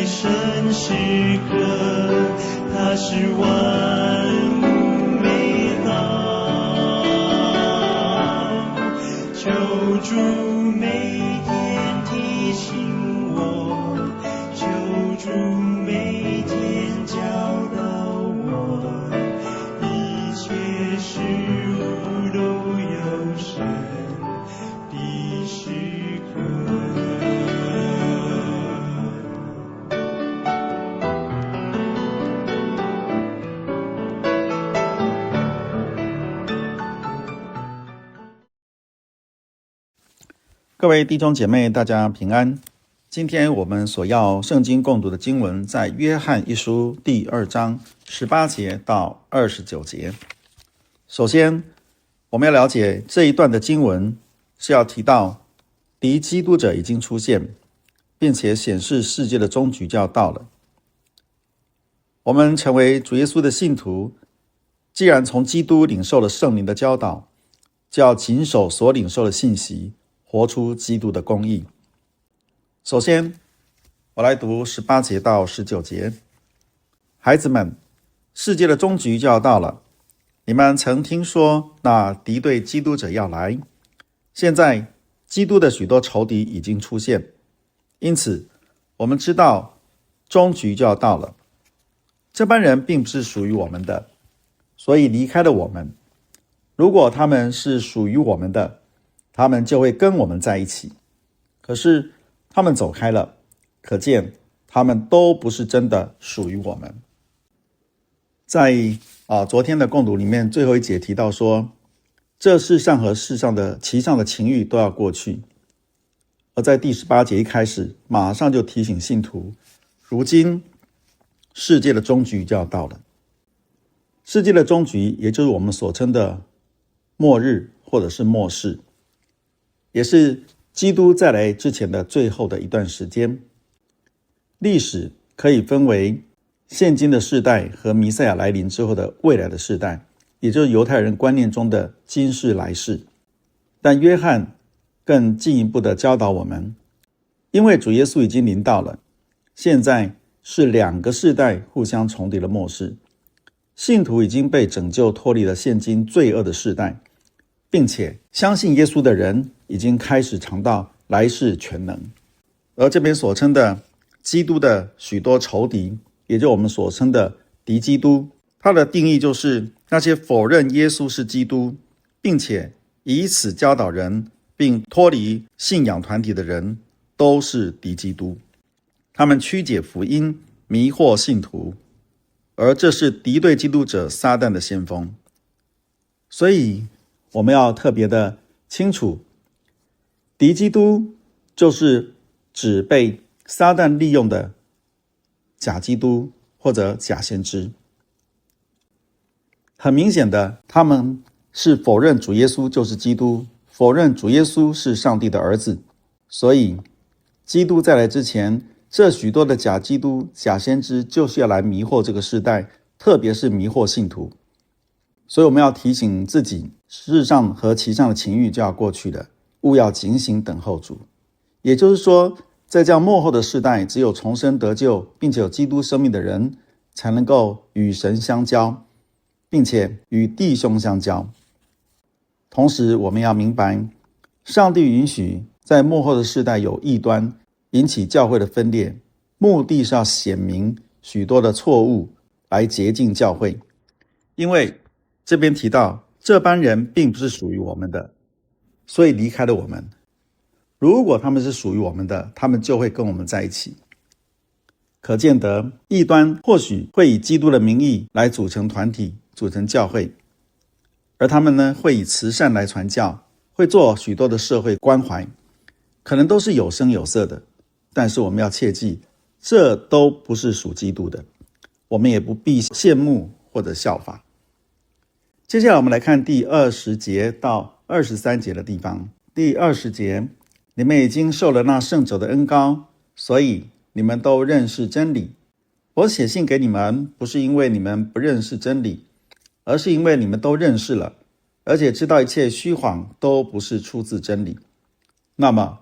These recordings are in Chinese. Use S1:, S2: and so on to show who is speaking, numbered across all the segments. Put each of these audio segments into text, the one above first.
S1: 生时刻，它是万物美好。求主每天提醒我，求主每天教导我，一切事物都有神的时刻。
S2: 各位弟兄姐妹，大家平安。今天我们所要圣经共读的经文在约翰一书第2章18节到29节。首先，我们要了解这一段的经文是要提到敌基督者已经出现，并且显示世界的终局就要到了。我们成为主耶稣的信徒，既然从基督领受了圣灵的教导，就要谨守所领受的信息，活出基督的公义。首先，我来读18节到19节。孩子们，世界的终局就要到了。你们曾听说那敌对基督者要来，现在基督的许多仇敌已经出现，因此我们知道终局就要到了。这班人并不是属于我们的，所以离开了我们。如果他们是属于我们的，他们就会跟我们在一起。可是他们走开了，可见他们都不是真的属于我们。在昨天的共读里面，最后一节提到说，这世上和世上的其上的情欲都要过去。而在第18节一开始，马上就提醒信徒，如今世界的终局就要到了。世界的终局，也就是我们所称的末日或者是末世，也是基督再来之前的最后的一段时间。历史可以分为现今的世代和弥赛亚来临之后的未来的世代，也就是犹太人观念中的今世来世。但约翰更进一步的教导我们，因为主耶稣已经临到了，现在是2个世代互相重叠的末世。信徒已经被拯救脱离了现今罪恶的世代，并且相信耶稣的人已经开始尝到来世全能。而这边所称的基督的许多仇敌，也就是我们所称的敌基督，它的定义就是那些否认耶稣是基督，并且以此教导人并脱离信仰团体的人，都是敌基督。他们曲解福音，迷惑信徒，而这是敌对基督者撒旦的先锋。所以我们要特别的清楚，敌基督就是指被撒旦利用的假基督或者假先知。很明显的，他们是否认主耶稣就是基督，否认主耶稣是上帝的儿子。所以基督再来之前，这许多的假基督、假先知就是要来迷惑这个世代，特别是迷惑信徒。所以我们要提醒自己，世上和其上的情欲就要过去了，务要警醒等候主。也就是说，在这样末后的世代，只有重生得救并且有基督生命的人，才能够与神相交，并且与弟兄相交。同时我们要明白，上帝允许在末后的世代有异端，引起教会的分裂，目的是要显明许多的错误，来洁净教会。因为这边提到这班人并不是属于我们的，所以离开了我们。如果他们是属于我们的，他们就会跟我们在一起。可见得异端或许会以基督的名义来组成团体，组成教会，而他们呢，会以慈善来传教，会做许多的社会关怀，可能都是有声有色的。但是我们要切记，这都不是属基督的，我们也不必羡慕或者效法。接下来我们来看第20节到23节的地方。第20节，你们已经受了那圣者的恩膏，所以你们都认识真理。我写信给你们，不是因为你们不认识真理，而是因为你们都认识了，而且知道一切虚谎都不是出自真理。那么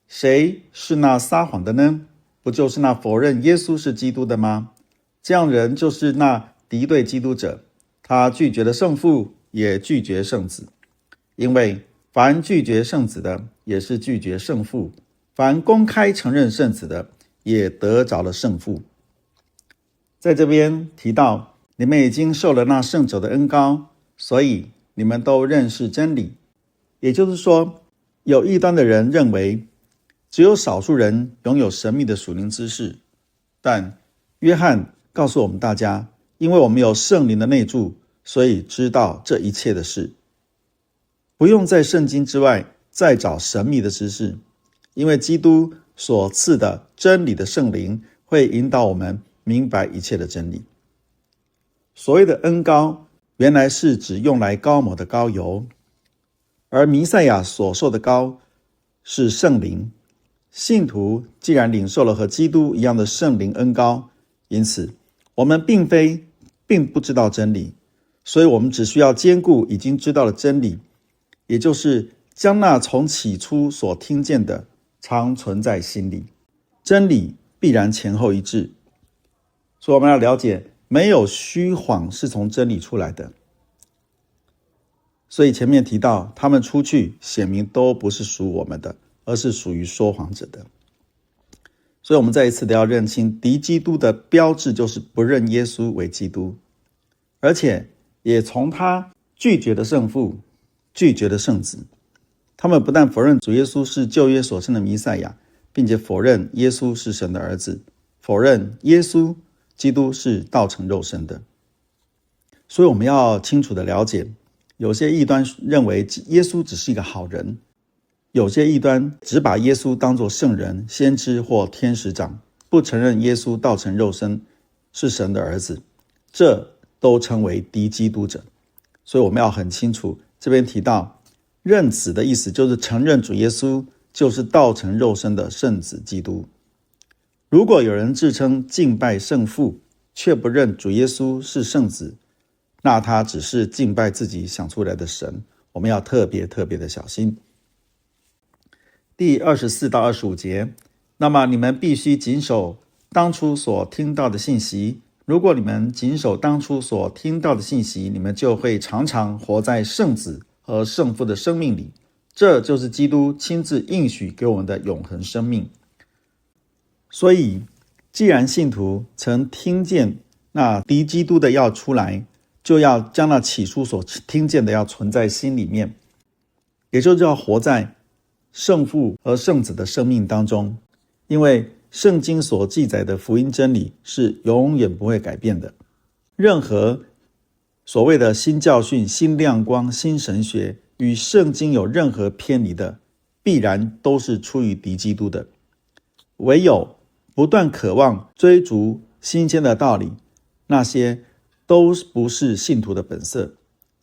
S2: 谁是那撒谎的呢？不就是那否认耶稣是基督的吗？这样人就是那敌对基督者，他拒绝了圣父，也拒绝圣子。因为凡拒绝圣子的，也是拒绝圣父；凡公开承认圣子的，也得着了圣父。在这边提到，你们已经受了那圣者的恩膏，所以你们都认识真理。也就是说，有异端的人认为只有少数人拥有神秘的属灵知识，但约翰告诉我们大家，因为我们有圣灵的内助，所以知道这一切的事，不用在圣经之外再找神秘的知识，因为基督所赐的真理的圣灵会引导我们明白一切的真理。所谓的恩膏，原来是指用来膏抹的膏油，而弥赛亚所受的膏是圣灵。信徒既然领受了和基督一样的圣灵恩膏，因此我们并不知道真理，所以我们只需要兼顾已经知道的真理，也就是将那从起初所听见的常存在心里。真理必然前后一致，所以我们要了解，没有虚谎是从真理出来的。所以前面提到，他们出去显明都不是属我们的，而是属于说谎者的。所以我们再一次的要认清，敌基督的标志就是不认耶稣为基督，而且也从他拒绝的圣父，拒绝的圣子。他们不但否认主耶稣是旧约所生的弥赛亚，并且否认耶稣是神的儿子，否认耶稣基督是道成肉身的。所以我们要清楚的了解，有些异端认为耶稣只是一个好人，有些异端只把耶稣当作圣人、先知或天使长，不承认耶稣道成肉身是神的儿子，这都称为敌基督者。所以我们要很清楚，这边提到认子的意思就是承认主耶稣就是道成肉身的圣子基督。如果有人自称敬拜圣父，却不认主耶稣是圣子，那他只是敬拜自己想出来的神，我们要特别的小心。第24到25节，那么你们必须谨守当初所听到的信息。如果你们谨守当初所听到的信息，你们就会常常活在圣子和圣父的生命里，这就是基督亲自应许给我们的永恒生命。所以既然信徒曾听见那敌基督的要出来，就要将那起初所听见的要存在心里面，也就是要活在圣父和圣子的生命当中。因为圣经所记载的福音真理是永远不会改变的，任何所谓的新教训、新亮光、新神学与圣经有任何偏离的，必然都是出于敌基督的。唯有不断渴望追逐新鲜的道理，那些都不是信徒的本色。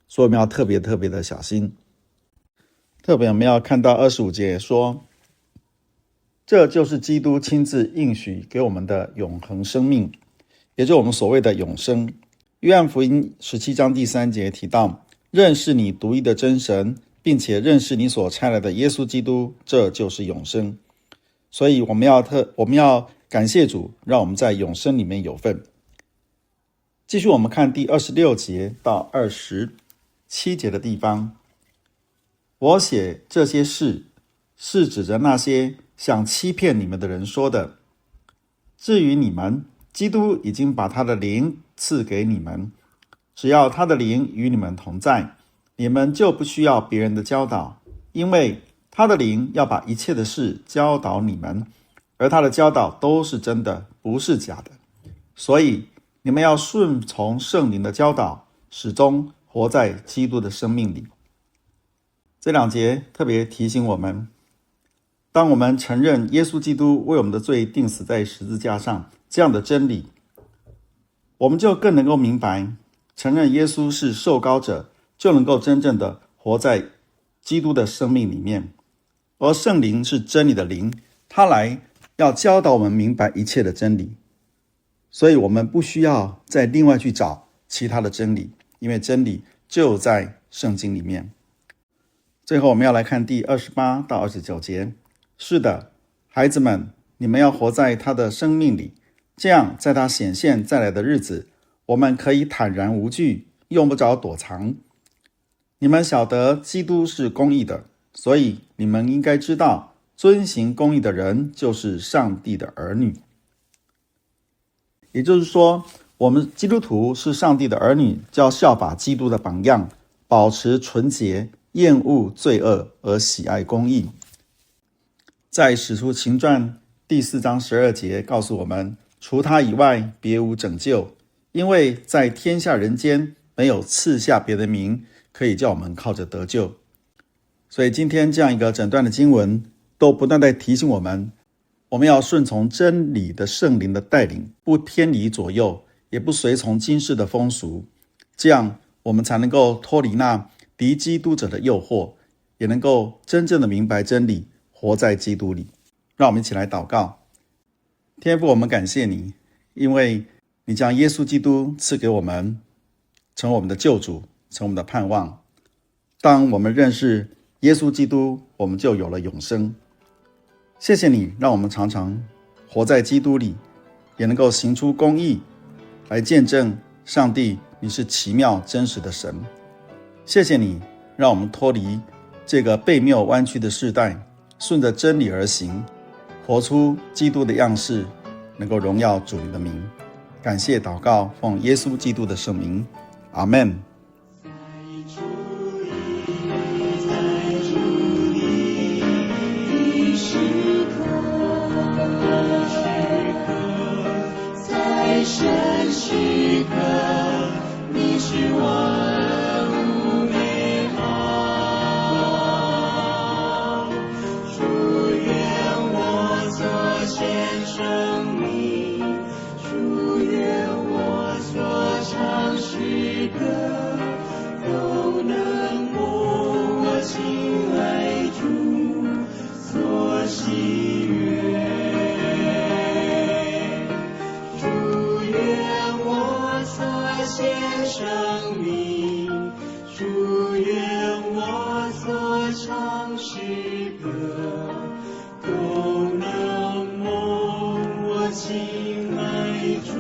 S2: 所以我们要特别的小心。特别我们要看到25节说，这就是基督亲自应许给我们的永恒生命，也就是我们所谓的永生。约翰福音17章第3节提到，认识你独一的真神，并且认识你所差来的耶稣基督，这就是永生。所以我们要感谢主，让我们在永生里面有份。继续我们看第26节到27节的地方，我写这些事是指着那些想欺骗你们的人说的。至于你们，基督已经把他的灵赐给你们，只要他的灵与你们同在，你们就不需要别人的教导，因为他的灵要把一切的事教导你们，而他的教导都是真的，不是假的。所以你们要顺从圣灵的教导，始终活在基督的生命里。这两节特别提醒我们，当我们承认耶稣基督为我们的罪钉死在十字架上这样的真理，我们就更能够明白，承认耶稣是受膏者，就能够真正的活在基督的生命里面。而圣灵是真理的灵，他来要教导我们明白一切的真理。所以我们不需要再另外去找其他的真理，因为真理就在圣经里面。最后我们要来看第28到29节。是的，孩子们，你们要活在他的生命里，这样在他显现再来的日子，我们可以坦然无惧，用不着躲藏。你们晓得基督是公义的，所以你们应该知道，遵行公义的人就是上帝的儿女。也就是说，我们基督徒是上帝的儿女，就要效法基督的榜样，保持纯洁，厌恶罪恶而喜爱公义。在使徒行传第4章12节告诉我们，除他以外别无拯救，因为在天下人间没有赐下别的名可以叫我们靠着得救。所以今天这样一个整段的经文都不断地提醒我们，我们要顺从真理的圣灵的带领，不偏离左右，也不随从今世的风俗，这样我们才能够脱离那敌基督者的诱惑，也能够真正的明白真理，活在基督里。让我们一起来祷告。天父，我们感谢你，因为你将耶稣基督赐给我们，成为我们的救主，成为我们的盼望。当我们认识耶稣基督，我们就有了永生。谢谢你，让我们常常活在基督里，也能够行出公义，来见证上帝你是奇妙真实的神。谢谢你，让我们脱离这个悖谬弯曲的世代，顺着真理而行，活出基督的样式，能够荣耀主你的名。感谢祷告，奉耶稣基督的圣名，阿们。
S1: 神时刻，你是万物美好。祝愿我所献生命，祝愿我所唱诗歌，都能蒙我亲爱主所喜悦。献生命，祝愿我所唱诗歌，都能蒙我亲爱主